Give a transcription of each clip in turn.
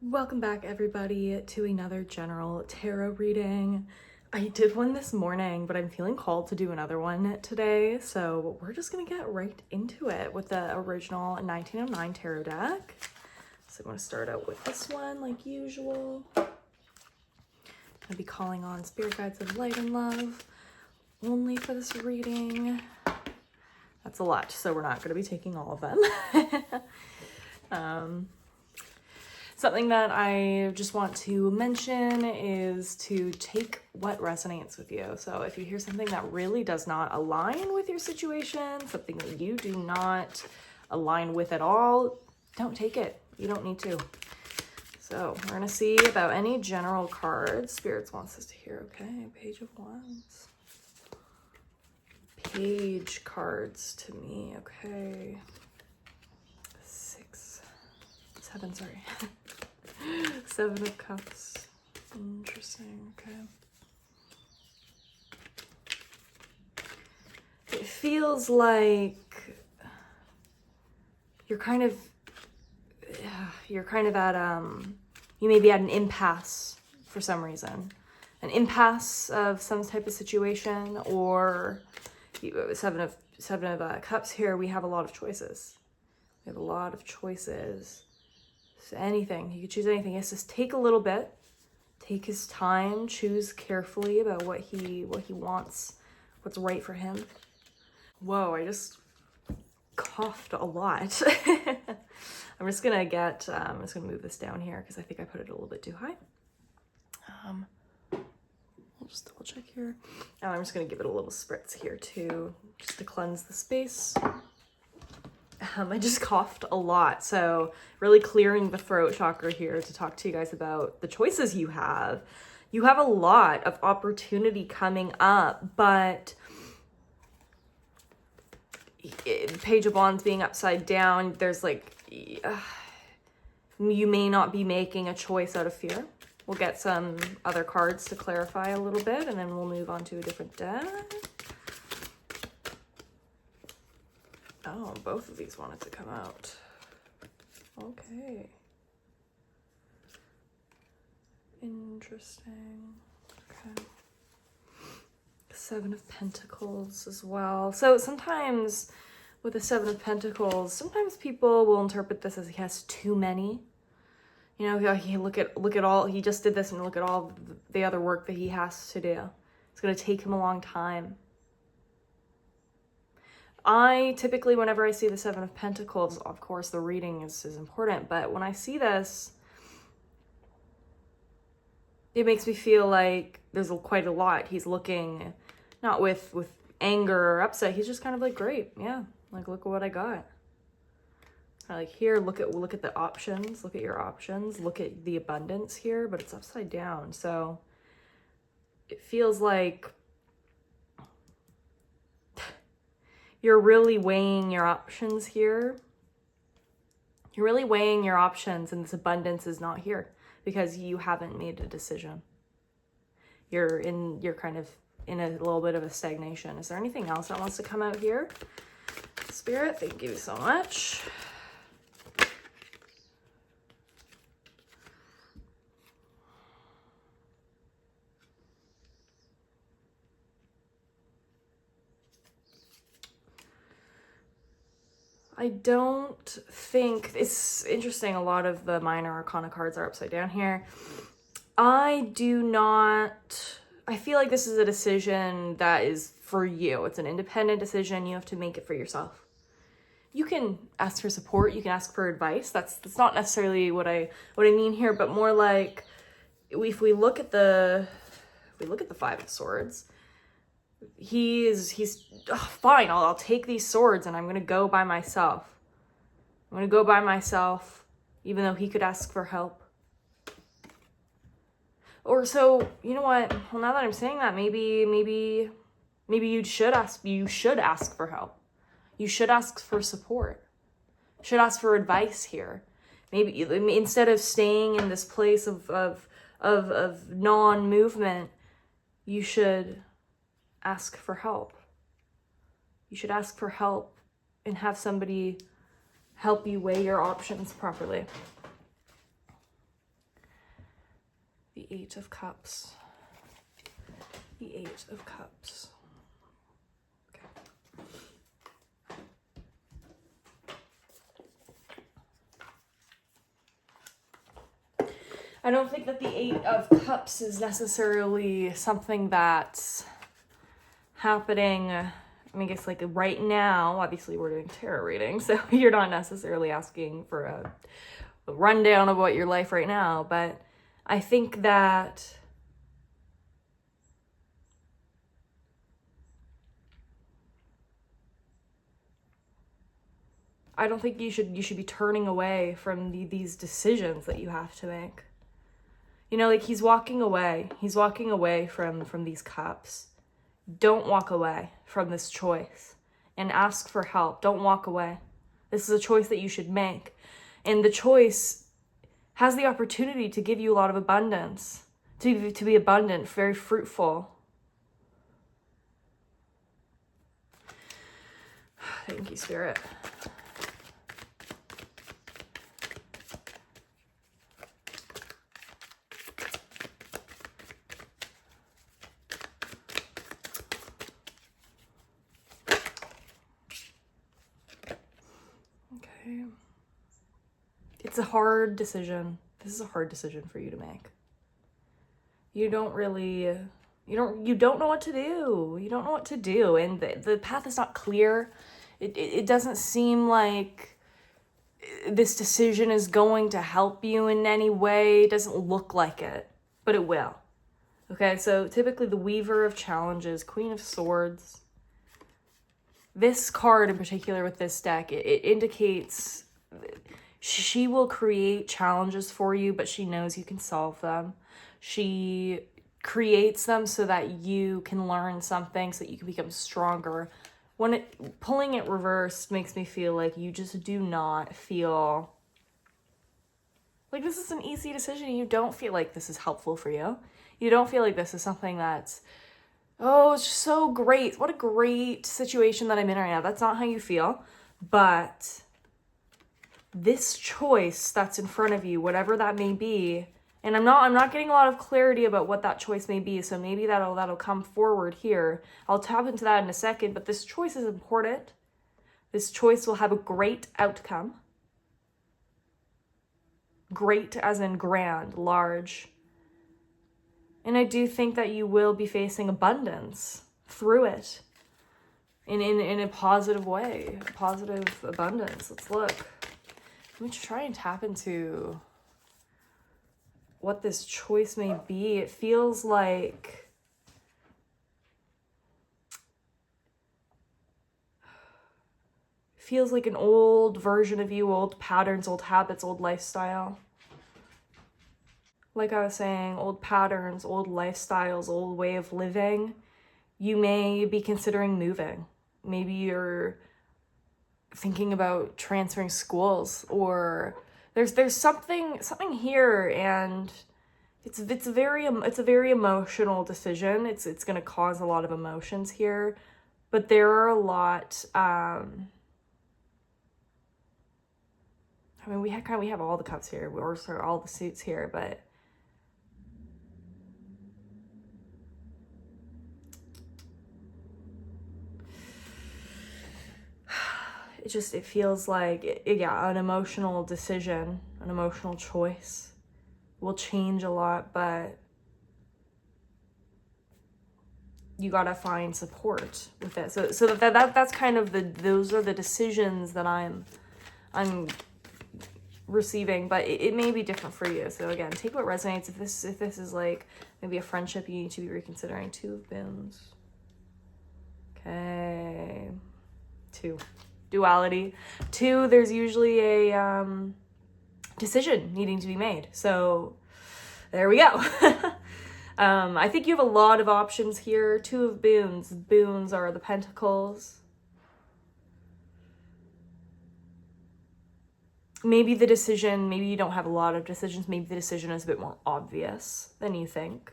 Welcome back, everybody, to another general tarot reading. I did one this morning, but I'm feeling called to do another one today, so we're just gonna get right into it with the original 1909 tarot deck. So I'm gonna start out with this one, like usual. I'm gonna be calling on spirit guides of light and love only for this reading. That's a lot, so we're not gonna be taking all of them. Something that I just want to mention is to take what resonates with you. So if you hear something that really does not align with your situation, something that you do not align with at all, don't take it. You don't need to. So we're gonna see about any general cards Spirits wants us to hear. Okay, Page of Wands. Page cards to me, okay. 7, sorry. 7 of Cups. Interesting, okay. It feels like you're kind of at, you may be at an impasse for some reason. An impasse of some type of situation, or 7 of Cups here, we have a lot of choices. We have a lot of choices. So anything, you could choose anything. Yes, just take a little bit, take his time, choose carefully about what he wants, what's right for him. Whoa, I just coughed a lot. I'm just gonna move this down here because I think I put it a little bit too high. I'll just double check here. And I'm just gonna give it a little spritz here too, just to cleanse the space. I just coughed a lot, so really clearing the throat chakra here to talk to you guys about the choices you have. You have a lot of opportunity coming up, but Page of Wands being upside down, there's like, you may not be making a choice out of fear. We'll get some other cards to clarify a little bit, and then we'll move on to a different deck. Oh, both of these wanted to come out. Okay. Interesting. Okay. 7 of Pentacles as well. So sometimes with the 7 of Pentacles, sometimes people will interpret this as he has too many. You know, he look at all, he just did this, and look at all the other work that he has to do. It's going to take him a long time. I typically, whenever I see the 7 of Pentacles, of course, the reading is important, but when I see this, it makes me feel like there's quite a lot. He's looking, not with anger or upset, he's just kind of like, great, yeah, like, look at what I got. Like, here, look at the options, look at your options, look at the abundance here, but it's upside down, so it feels like you're really weighing your options here. You're really weighing your options, and this abundance is not here because you haven't made a decision. You're kind of in a little bit of a stagnation. Is there anything else that wants to come out here? Spirit, thank you so much. I don't think, it's interesting, a lot of the minor arcana cards are upside down here. I feel like this is a decision that is for you. It's an independent decision. You have to make it for yourself. You can ask for support, you can ask for advice. That's not necessarily what I mean here, but more like if we look at the 5 of Swords, he's fine, I'll take these swords and I'm going to go by myself. I'm going to go by myself, even though he could ask for help. Or so, you know what? Well, now that I'm saying that, maybe you should ask for help. You should ask for support. You should ask for advice here. Maybe instead of staying in this place of non-movement, you should ask for help. You should ask for help and have somebody help you weigh your options properly. The Eight of Cups. The Eight of Cups. Okay. I don't think that the Eight of Cups is necessarily something that's happening. I mean, I guess like right now, obviously we're doing tarot reading, so you're not necessarily asking for a rundown of what your life right now, but I think that I don't think you should be turning away from these decisions that you have to make. You know, like he's walking away. He's walking away from these cups. Don't walk away from this choice and ask for help. Don't walk away. This is a choice that you should make. And the choice has the opportunity to give you a lot of abundance, to be abundant, very fruitful. Thank you, Spirit. Okay. It's a hard decision. This is a hard decision for you to make. You don't know what to do. You don't know what to do. And the path is not clear. It doesn't seem like this decision is going to help you in any way. It doesn't look like it, but it will. Okay, so typically the Weaver of Challenges, Queen of Swords. This card in particular with this deck, it indicates she will create challenges for you, but she knows you can solve them. She creates them so that you can learn something, so that you can become stronger. Pulling it reversed makes me feel like you just do not feel like this is an easy decision. You don't feel like this is helpful for you. You don't feel like this is something that's, oh, it's just so great. What a great situation that I'm in right now. That's not how you feel. But this choice that's in front of you, whatever that may be, and I'm not getting a lot of clarity about what that choice may be, so maybe that'll come forward here. I'll tap into that in a second, but this choice is important. This choice will have a great outcome. Great as in grand, large. And I do think that you will be facing abundance through it. In a positive way. Positive abundance. Let's look. Let me try and tap into what this choice may be. It feels like an old version of you, old patterns, old habits, old lifestyle. Like I was saying, old patterns, old lifestyles, old way of living. You may be considering moving. Maybe you're thinking about transferring schools, or there's something here, and it's a very emotional decision. It's going to cause a lot of emotions here, but there are a lot. I mean, we have all the cups here, or sort of all the suits here, but it feels like, an emotional decision, an emotional choice will change a lot, but you gotta find support with it. So that's kind of those are the decisions that I'm receiving, but it may be different for you. So again, take what resonates. If this is like maybe a friendship you need to be reconsidering. Two of Wands. Okay. Two. Duality. Two, there's usually a decision needing to be made. So there we go. I think you have a lot of options here. Two of Boons. Boons are the Pentacles. Maybe the decision, maybe you don't have a lot of decisions. Maybe the decision is a bit more obvious than you think.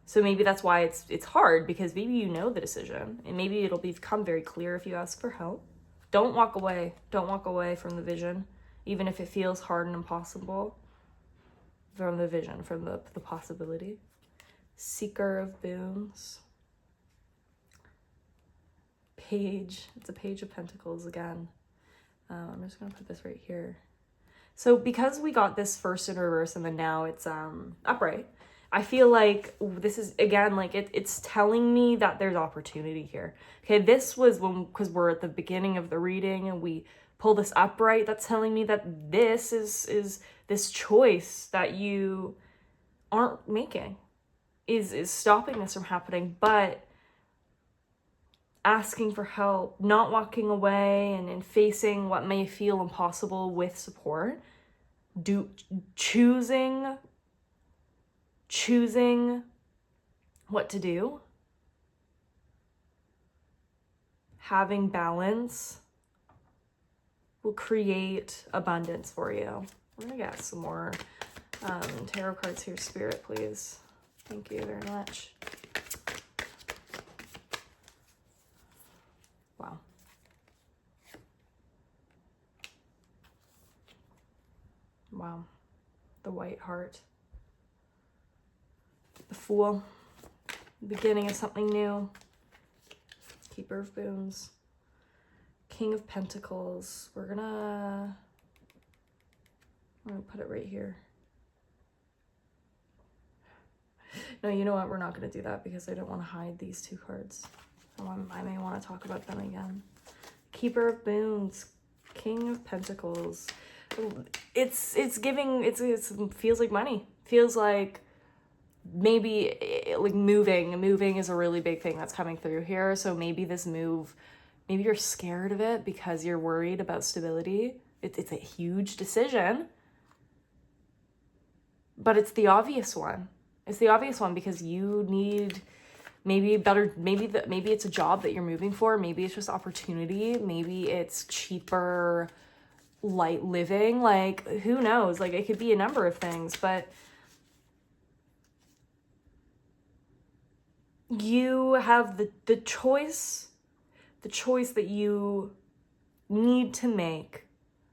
So maybe that's why it's hard, because maybe you know the decision, and maybe it'll become very clear if you ask for help. Don't walk away. Don't walk away from the vision, even if it feels hard and impossible. from the vision, from the possibility. Seeker of boons. Page. It's a page of pentacles again. I'm just going to put this right here. So because we got this first in reverse and then now it's upright, I feel like this is, again, like it's telling me that there's opportunity here. Okay, this was when, because we're at the beginning of the reading and we pull this upright, that's telling me that this is this choice that you aren't making is stopping this from happening, but asking for help, not walking away and facing what may feel impossible with support, choosing what to do, having balance will create abundance for you. We're gonna get some more tarot cards here, Spirit, please. Thank you very much. Wow. Wow. The White Heart. The Fool. Beginning of something new. Keeper of Boons. King of Pentacles. I'm gonna put it right here. No, you know what? We're not going to do that because I don't want to hide these two cards. I may want to talk about them again. Keeper of Boons, King of Pentacles. It's feels like money. Feels like maybe like moving. Moving is a really big thing that's coming through here. So maybe this move, maybe you're scared of it because you're worried about stability. It's a huge decision, but it's the obvious one. It's the obvious one because you need maybe it's a job that you're moving for. Maybe it's just opportunity. Maybe it's cheaper, light living. Like, who knows? Like, it could be a number of things, but you have the choice that you need to make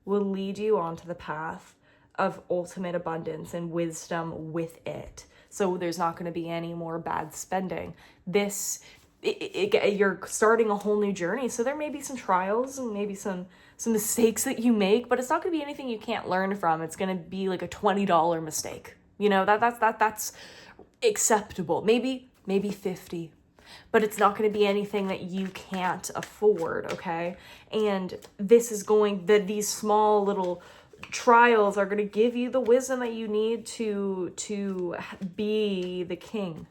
will lead you onto the path of ultimate abundance and wisdom with it. So there's not going to be any more bad spending. You're starting a whole new journey. So there may be some trials and maybe some mistakes that you make, but it's not going to be anything you can't learn from. It's going to be like a $20 mistake. You know, that's acceptable. Maybe 50, but it's not going to be anything that you can't afford. Okay. And this is these small little trials are going to give you the wisdom that you need to be the King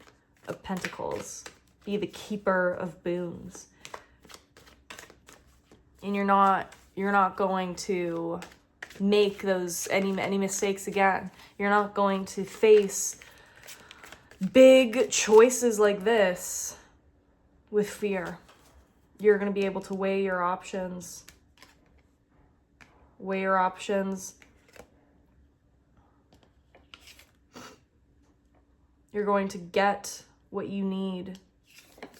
of Pentacles, be the Keeper of Boons. And you're not going to make those any mistakes again. You're not going to face big choices like this with fear. You're going to be able to weigh your options. You're going to get what you need.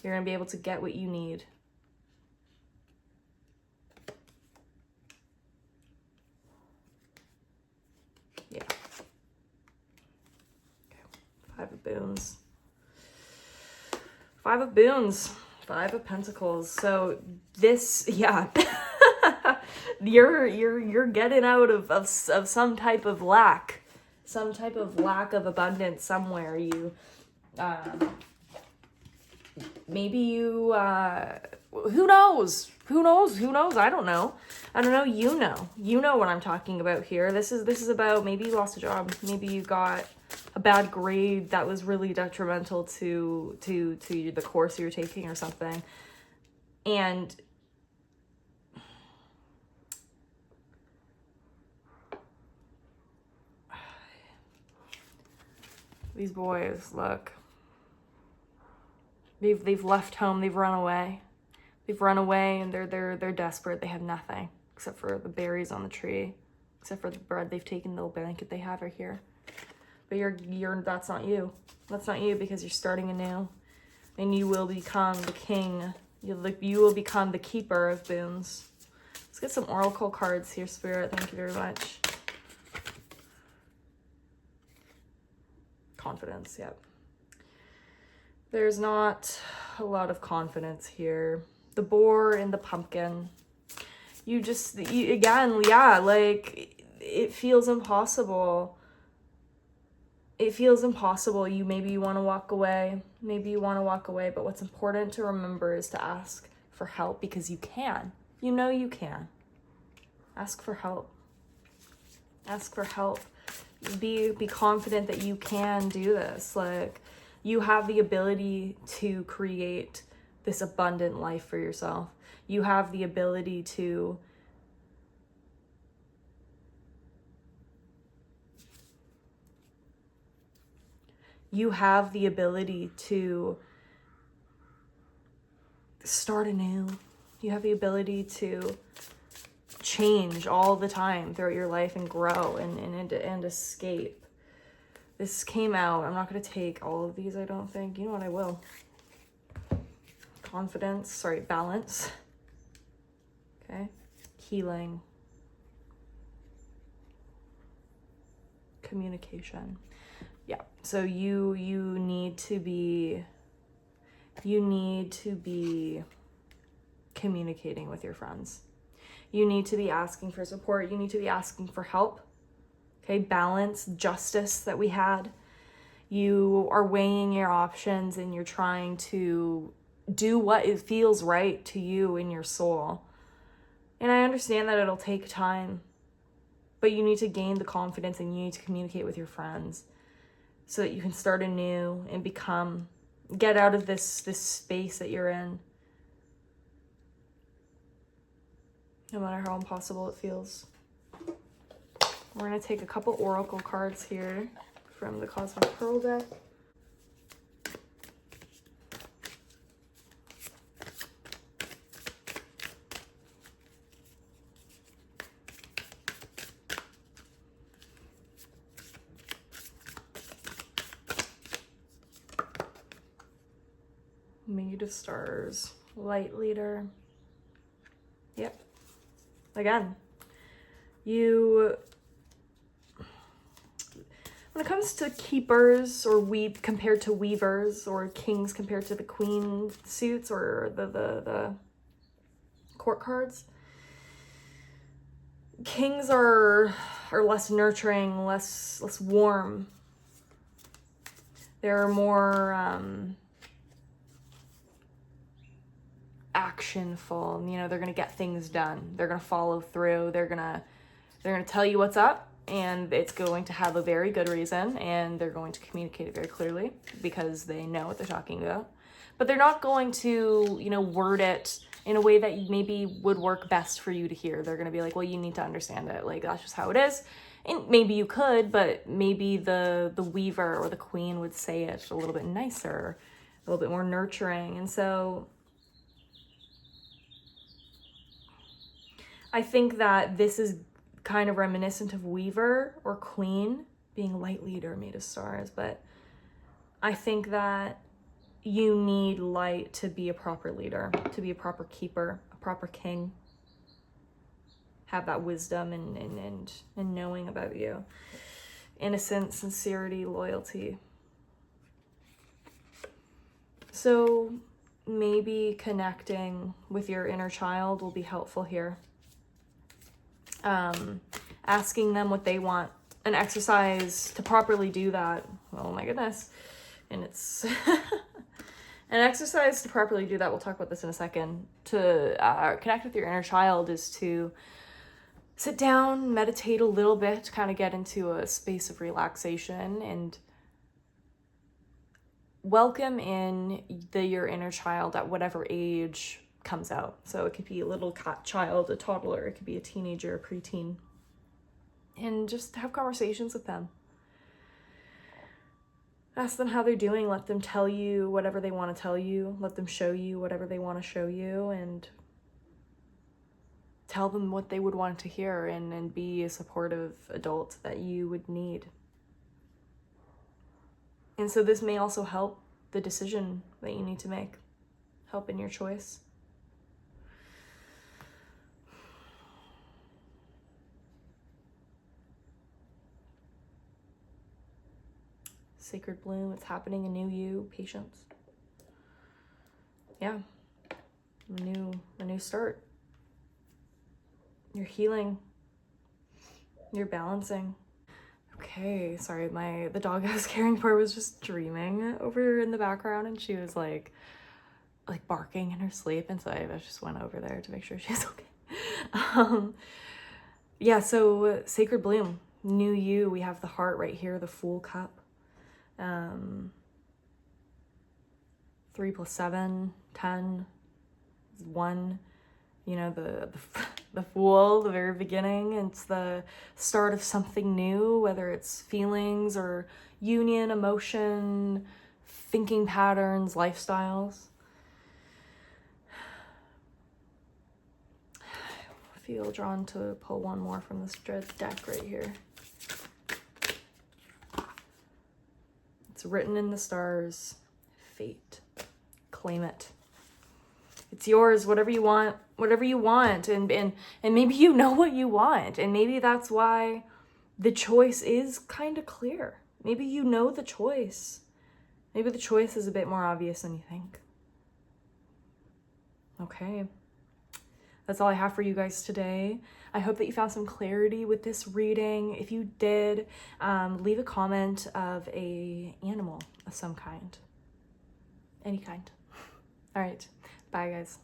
You're going to be able to get what you need. Yeah. Okay. Five of Boons. Five of Boons. Five of Pentacles. So this, yeah. You're getting out of some type of lack of abundance somewhere. You maybe you who knows I don't know you know what I'm talking about here. This is about maybe you lost a job, maybe you got a bad grade that was really detrimental to the course you're taking or something, and these boys, look, they've left home, they've run away, and they're desperate. They have nothing except for the berries on the tree, except for the bread they've taken, the little blanket they have right here. But that's not you. That's not you, because you're starting anew, and you will become the king. You will become the Keeper of Boons. Let's get some oracle cards here, Spirit. Thank you very much. confidence. Yep. There's not a lot of confidence here. The boar and the pumpkin. Again, yeah, like, it feels impossible. It feels impossible. Maybe you want to walk away. Maybe you want to walk away, but what's important to remember is to ask for help, because you can. You know you can. Ask for help. Ask for help. Be confident that you can do this. Like, you have the ability to create this abundant life for yourself. You have the ability to start anew. You have the ability to change all the time throughout your life and grow and escape. This came out. I'm not going to take all of these, I don't think. You know what? I will. Balance. Okay. Healing. Communication. Yeah. So you need to be communicating with your friends. You need to be asking for support. You need to be asking for help. Okay, balance, justice that we had. You are weighing your options and you're trying to do what it feels right to you in your soul. And I understand that it'll take time, but you need to gain the confidence and you need to communicate with your friends so that you can start anew and get out of this space that you're in. No matter how impossible it feels. We're going to take a couple oracle cards here from the Cosmic Pearl deck. Maid of Stars, Light Leader. Yep. Again, when it comes to keepers or compared to weavers, or kings compared to the queen suits or the court cards, kings are less nurturing, less warm. They're more actionful. You know, they're gonna get things done. They're gonna follow through. They're gonna tell you what's up. And it's going to have a very good reason, and they're going to communicate it very clearly because they know what they're talking about. But they're not going to, word it in a way that maybe would work best for you to hear. They're going to be like, well, you need to understand it. Like, that's just how it is. And maybe you could, but maybe the weaver or the queen would say it a little bit nicer, a little bit more nurturing. And so I think that this is kind of reminiscent of weaver or queen being light leader, Maid of Stars, but I think that you need light to be a proper leader, to be a proper keeper, a proper king. Have that wisdom and knowing about you. Innocence, sincerity, loyalty. So maybe connecting with your inner child will be helpful here. Asking them what they want. An exercise to properly do that. Oh my goodness. And it's an exercise to properly do that. We'll talk about this in a second. To connect with your inner child is to sit down, meditate a little bit, kind of get into a space of relaxation and welcome in your inner child at whatever age comes out. So it could be a little child, a toddler, it could be a teenager, a preteen, and just have conversations with them. Ask them how they're doing. Let them tell you whatever they want to tell you. Let them show you whatever they want to show you, and tell them what they would want to hear, and be a supportive adult that you would need. And so this may also help the decision that you need to make, help in your choice. Sacred bloom. It's happening. A new you. Patience. Yeah. A new start. You're healing. You're balancing. Okay, sorry, the dog I was caring for was just dreaming over in the background, and she was like barking in her sleep, and so I just went over there to make sure she's okay. Yeah, so sacred bloom, new you. We have the heart right here, the Fool cup. 3 + 7, 10, 1. You know, the Fool, the very beginning. It's the start of something new, whether it's feelings or union, emotion, thinking patterns, lifestyles. I feel drawn to pull one more from this deck right here. It's written in the stars. Fate. Claim it. It's yours, whatever you want, and maybe you know what you want, and maybe that's why the choice is kind of clear. Maybe you know the choice. Maybe the choice is a bit more obvious than you think. Okay. That's all I have for you guys today. I hope that you found some clarity with this reading. If you did, leave a comment of a animal of some kind. Any kind. All right. Bye, guys.